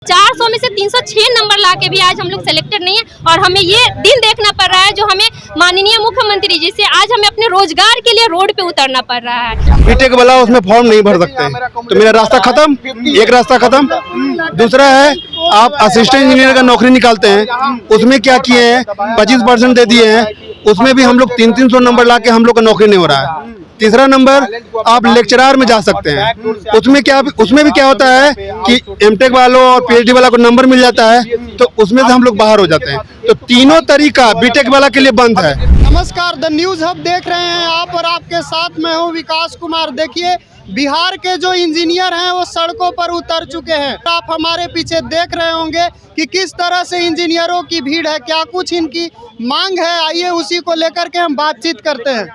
400 में से 306 नंबर लाके भी आज हम लोग सेलेक्टेड नहीं है और हमें ये दिन देखना पड़ रहा है जो हमें माननीय मुख्यमंत्री जी से आज हमें अपने रोजगार के लिए रोड पे उतरना पड़ रहा है। बीटेक वाला उसमें फॉर्म नहीं भर सकते हैं तो मेरा रास्ता खत्म, एक रास्ता खत्म। दूसरा है आप असिस्टेंट इंजीनियर का नौकरी निकालते हैं, उसमें क्या किए हैं 25% दे दिए हैं, उसमें भी हम लोग 300 नंबर ला के हम लोग का नौकरी नहीं हो रहा है। तीसरा नंबर आप लेक्चरार में जा सकते हैं, उसमें भी क्या होता है कि एमटेक वालों और पीएचडी वाला को नंबर मिल जाता है तो उसमें से हम लोग बाहर हो जाते हैं। तो तीनों तरीका बीटेक वाला के लिए बंद है। नमस्कार, द न्यूज़ हब देख रहे हैं आप और आपके साथ मैं हूं विकास कुमार। देखिए बिहार के जो इंजीनियर हैं वो सड़कों पर उतर चुके हैं। आप हमारे पीछे देख रहे होंगे कि किस तरह से इंजीनियरों की भीड़ है, क्या कुछ इनकी मांग है। आइए उसी को लेकर के हम बातचीत करते हैं।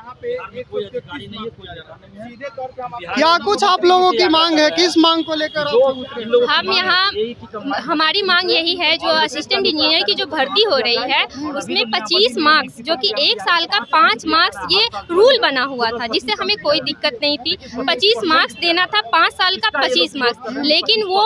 क्या कुछ आप लोगों की मांग है, किस मांग को लेकर हम यहाँ हमारी मांग यही है, जो असिस्टेंट इंजीनियर की जो भर्ती हो रही है उसमें 25 मार्क्स जो कि एक साल का 5 मार्क्स ये रूल बना हुआ था जिससे हमें कोई दिक्कत नहीं थी। 25 मार्क्स देना था, 5 साल का 25 मार्क्स, लेकिन वो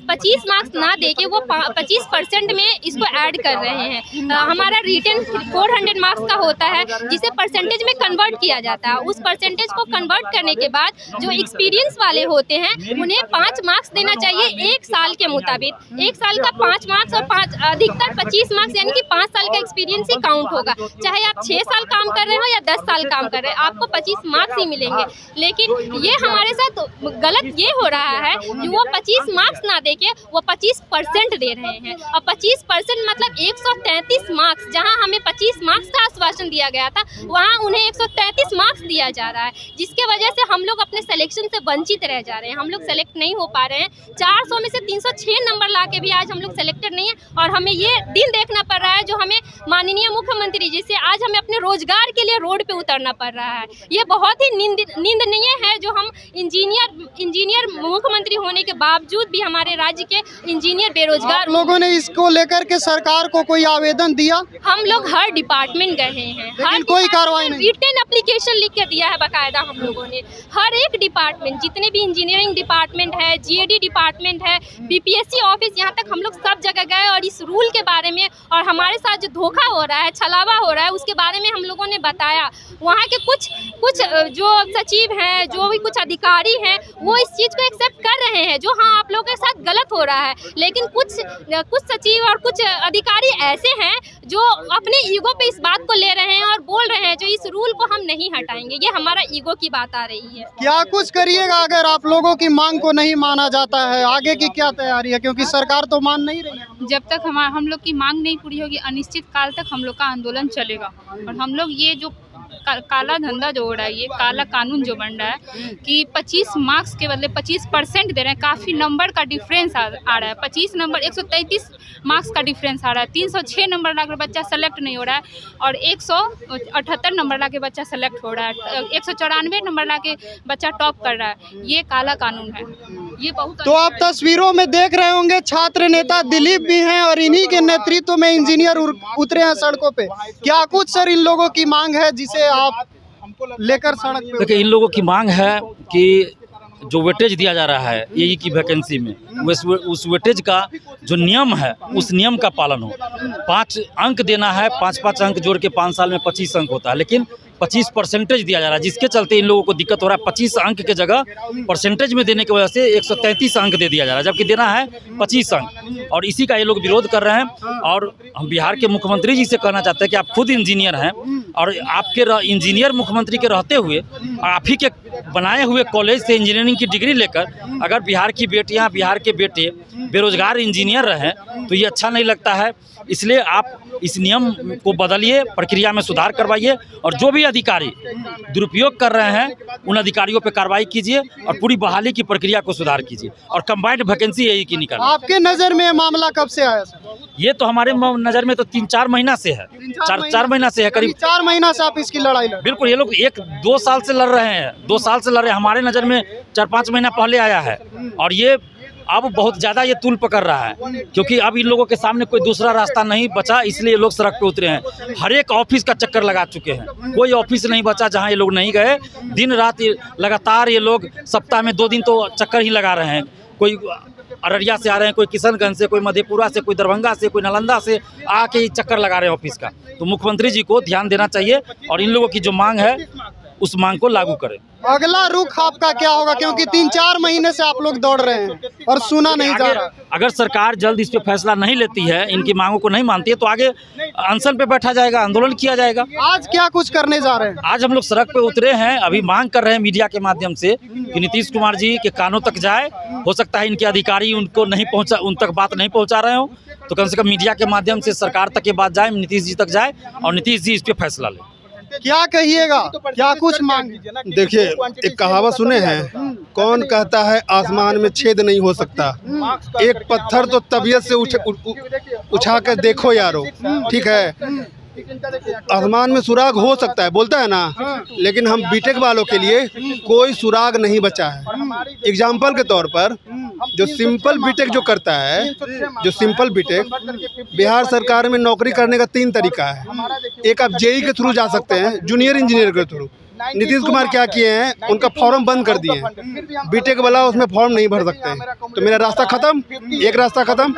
25 मार्क्स ना देके वो 25% में इसको ऐड कर रहे हैं। हमारा रिटन 400 मार्क्स का होता है जिसे परसेंटेज में कन्वर्ट किया जाता है। उस परसेंटेज को कन्वर्ट करने के बाद जो एक्सपीरियंस वाले होते हैं उन्हें 5 मार्क्स देना चाहिए एक साल के मुताबिक। एक साल का 5 मार्क्स और 5 अधिकतर 25 मार्क्स यानी कि 5 साल का एक्सपीरियंस ही काउंट होगा। चाहे आप 6 साल काम कर रहे हो या 10 साल काम कर रहे हैं, आपको 25 मार्क्स ही मिलेंगे। लेकिन ये हमारे साथ गलत ये हो रहा है कि वो 25 मार्क्स ना देके वो 25% दे रहे हैं। और 25% मतलब 133 मार्क्स, जहाँ हमें 25 मार्क्स का आश्वासन दिया गया था वहाँ उन्हें 133 मार्क्स दिया जा रहा है, जिसके वजह से हम लोग अपने सिलेक्शन से वंचित रह जा रहे हैं। हम लोग सेलेक्ट नहीं हो पा रहे हैं। 400 में से 306 नंबर लाके भी आज हम लोग सेलेक्टेड नहीं है और हमें ये दिन देखना पड़ रहा है जो हमें माननीय मुख्यमंत्री जी से आज हमें अपने रोजगार के लिए रोड पे उतरना पड़ रहा है। ये बहुत ही निंदनीय है जो हम इंजीनियर मुख्यमंत्री होने के बावजूद भी हमारे राज्य के इंजीनियर बेरोजगार। लोगों ने इसको लेकर के सरकार को कोई आवेदन दिया? हम लोग हर डिपार्टमेंट गए हैं, हर कोई कार्रवाई नहीं। रिटन एप्लीकेशन लिख के दिया है बाकायदा हम लोगों ने। हर एक डिपार्टमेंट, जितने भी इंजीनियरिंग डिपार्टमेंट है, जीएडी डिपार्टमेंट है, बीपीएससी ऑफिस, यहाँ तक हम लोग सब जगह गए और इस रूल के बारे में और हमारे साथ जो धोखा हो रहा है, छलावा हो रहा है, उसके बारे में हम लोगों ने बताया। वहाँ के कुछ जो सचिव हैं, जो भी कुछ अधिकारी हैं, वो इस चीज़ को एक्सेप्ट कर रहे हैं जो हाँ आप लोगों के साथ गलत हो रहा है। लेकिन कुछ सचिव और कुछ अधिकारी ऐसे हैं जो अपने ईगो पे इस बात को ले रहे हैं और बोल रहे हैं जो इस रूल को हम नहीं हटाएंगे। ये हमारा ईगो की बात आ रही है। क्या कुछ करिएगा अगर आप लोगों की मांग को नहीं माना जाता है? आगे की क्या तैयारी है, क्योंकि सरकार तो मान नहीं रही है। जब तक हम लोग की मांग नहीं पूरी होगी अनिश्चित काल तक हम लोग का आंदोलन चलेगा। और हम लोग ये जो काला धंधा जो हो रहा है, ये काला कानून जो बन रहा है कि 25 मार्क्स के बदले 25% दे रहे हैं, काफ़ी नंबर का डिफरेंस आ रहा है। 25 नंबर 133 मार्क्स का डिफरेंस आ रहा है। 306 नंबर ला के बच्चा सेलेक्ट नहीं हो रहा है और 178 नंबर ला के बच्चा सेलेक्ट हो रहा है। 194 नंबर ला के बच्चा टॉप कर रहा है। ये काला कानून है, ये बहुत। तो आप तस्वीरों में देख रहे होंगे छात्र नेता दिलीप भी हैं और इन्हीं के नेतृत्व में इंजीनियर उतरे हैं सड़कों पे। क्या कुछ सर इन लोगों की मांग है जिसे आप लेकर सड़क पे? देखिए, इन लोगों की मांग है कि जो वेटेज दिया जा रहा है यही की वैकेंसी में, उस वेटेज का जो नियम है उस नियम का पालन हो। 5 अंक देना है, 5 अंक जोड़ के 5 साल में 25 अंक होता है, लेकिन 25% दिया जा रहा है, जिसके चलते इन लोगों को दिक्कत हो रहा है। 25 अंक के जगह परसेंटेज में देने की वजह से 133 अंक दे दिया जा रहा है, जबकि देना है 25 अंक। और इसी का ये लोग विरोध कर रहे हैं। और हम बिहार के मुख्यमंत्री जी से कहना चाहते हैं कि आप खुद इंजीनियर हैं और आपके इंजीनियर मुख्यमंत्री के रहते हुए और आप ही के बनाए हुए कॉलेज से इंजीनियरिंग की डिग्री लेकर अगर बिहार की बेटियाँ, बिहार के बेटे बेरोजगार इंजीनियर रहें तो ये अच्छा नहीं लगता है। इसलिए आप इस नियम को बदलिए, प्रक्रिया में सुधार करवाइए और जो भी अधिकारी दुरुपयोग कर रहे हैं उन अधिकारियों पर कार्रवाई कीजिए और पूरी बहाली की प्रक्रिया को सुधार कीजिए और कंबाइंड वैकेंसी यही की निकालिए। आपके नज़र में मामला कब से आया सर? ये तो हमारे नज़र में तो 3-4 महीना से है, 4 महीना से है, करीब 4 महीना से आप इसकी लड़ाई लड़। बिल्कुल, ये लोग 1-2 साल से लड़ रहे हैं, 2 साल से लड़ रहे हैं। हमारे नज़र में 4-5 महीना पहले आया है और ये अब बहुत ज़्यादा ये तूल पकड़ रहा है, क्योंकि अब इन लोगों के सामने कोई दूसरा रास्ता नहीं बचा, इसलिए लोग सड़क पे उतरे हैं। हर एक ऑफिस का चक्कर लगा चुके हैं, कोई ऑफिस नहीं बचा जहां ये लोग नहीं गए। दिन रात लगातार ये लोग सप्ताह में 2 दिन तो चक्कर ही लगा रहे हैं। कोई अररिया से आ रहे हैं, कोई किशनगंज से, कोई मधेपुरा से, कोई दरभंगा से, कोई नालंदा से आके चक्कर लगा रहे हैं ऑफिस का। तो मुख्यमंत्री जी को ध्यान देना चाहिए और इन लोगों की जो मांग है उस मांग को लागू करें। अगला रुख आपका क्या होगा, क्योंकि 3-4 महीने से आप लोग दौड़ रहे हैं और सुना नहीं जा रहा। अगर सरकार जल्द इस पे फैसला नहीं लेती है, इनकी मांगों को नहीं मानती है, तो आगे अनशन पे बैठा जाएगा, आंदोलन किया जाएगा। आज क्या कुछ करने जा रहे हैं? आज हम लोग सड़क पे उतरे हैं, अभी मांग कर रहे हैं मीडिया के माध्यम से कि नीतीश कुमार जी के कानों तक जाए। हो सकता है इनके अधिकारी उनको नहीं पहुंचा, उन तक बात नहीं पहुंचा रहे हो, तो कम से कम मीडिया के माध्यम से सरकार तक ये बात जाए, नीतीश जी तक जाए और नीतीश जी इस पे फैसला लें। क्या कहिएगा, क्या कुछ मांग? देखिए, एक कहावत सुने हैं, कौन कहता है आसमान में छेद नहीं हो सकता। एक पत्थर तो तबीयत से उठा कर देखो यारो, ठीक है। आसमान में सुराग हो सकता है, बोलता है ना, लेकिन हम बीटेक वालों के लिए कोई सुराग नहीं बचा है। एग्जाम्पल के तौर पर जो सिंपल बीटेक जो करता है, जो सिंपल बीटेक, बिहार सरकार में नौकरी करने का 3 तरीका है। एक आप जेई के थ्रू जा सकते हैं, जूनियर इंजीनियर के थ्रू। नीतीश कुमार क्या किए हैं, उनका फॉर्म बंद कर दिए हैं। बीटेक वाला उसमें फॉर्म नहीं भर सकते हैं, तो मेरा रास्ता खत्म, एक रास्ता खत्म।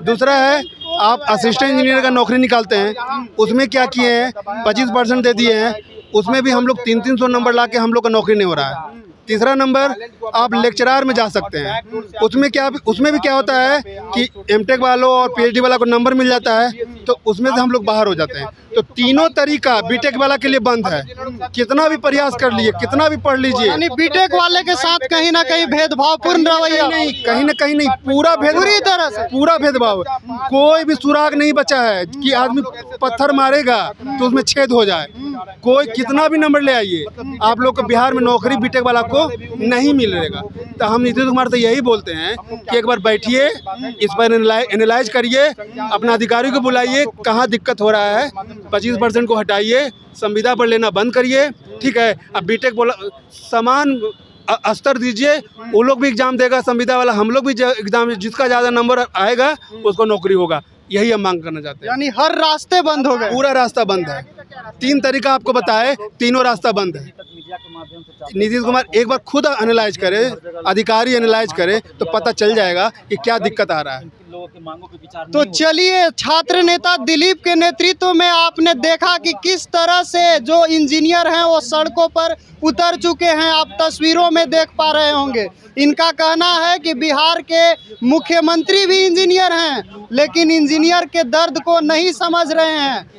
दूसरा है, आप असिस्टेंट इंजीनियर का नौकरी निकालते हैं, उसमें क्या किए हैं, 25% दे दिए हैं, उसमें भी हम लोग 300-300 नंबर ला के हम लोग का नौकरी नहीं हो रहा है। तीसरा नंबर, आप लेक्चरार में जा सकते हैं, उसमें भी क्या होता है कि एमटेक वालों और पीएचडी वाला को नंबर मिल जाता है, तो उसमें से हम लोग बाहर हो जाते हैं। तो तीनों तरीका बीटेक वाला के लिए बंद है। कितना भी प्रयास कर लिए, कितना भी पढ़ लीजिए, यानी बीटेक वाले के साथ कहीं ना कहीं भेदभावपूर्ण रवैया, कहीं ना कहीं नहीं, पूरा भेद, पूरी तरह से पूरा भेदभाव। कोई भी सुराग नहीं बचा है कि आदमी पत्थर मारेगा तो उसमें छेद हो जाए। कोई कितना भी नंबर ले आइए, आप लोग को बिहार में नौकरी बीटेक वाला को नहीं मिलेगा। तो हम नीतीश कुमार से यही बोलते हैं कि एक बार बैठिए, इस पर एनालाइज करिए, अपना अधिकारी को बुलाइए, कहाँ दिक्कत हो रहा है, 25% को हटाइए, संविदा पर लेना बंद करिए, ठीक है। अब बीटेक बोला समान स्तर दीजिए, वो लोग भी एग्जाम देगा संविदा वाला, हम लोग भी एग्जाम, जिसका ज़्यादा नंबर आएगा उसको नौकरी होगा। यही हम मांग करना चाहते हैं। यानी हर रास्ते बंद हो गए, पूरा रास्ता बंद है। 3 तरीका आपको बताए, तीनों रास्ता बंद है। नीतीश कुमार एक बार खुद एनालाइज करे, अधिकारी एनालाइज करे, तो पता चल जाएगा कि क्या दिक्कत आ रहा है। तो चलिए, छात्र नेता दिलीप के नेतृत्व में आपने देखा कि किस तरह से जो इंजीनियर हैं वो सड़कों पर उतर चुके हैं। आप तस्वीरों में देख पा रहे होंगे। इनका कहना है कि बिहार के मुख्यमंत्री भी इंजीनियर हैं, लेकिन इंजीनियर के दर्द को नहीं समझ रहे हैं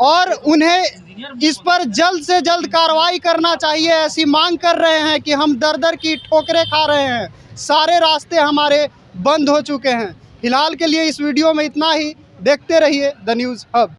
और उन्हें इस पर जल्द से जल्द कार्रवाई करना चाहिए, ऐसी मांग कर रहे हैं कि हम दर-दर की ठोकरें खा रहे हैं, सारे रास्ते हमारे बंद हो चुके हैं। फिलहाल के लिए इस वीडियो में इतना ही। देखते रहिए द न्यूज़ हब।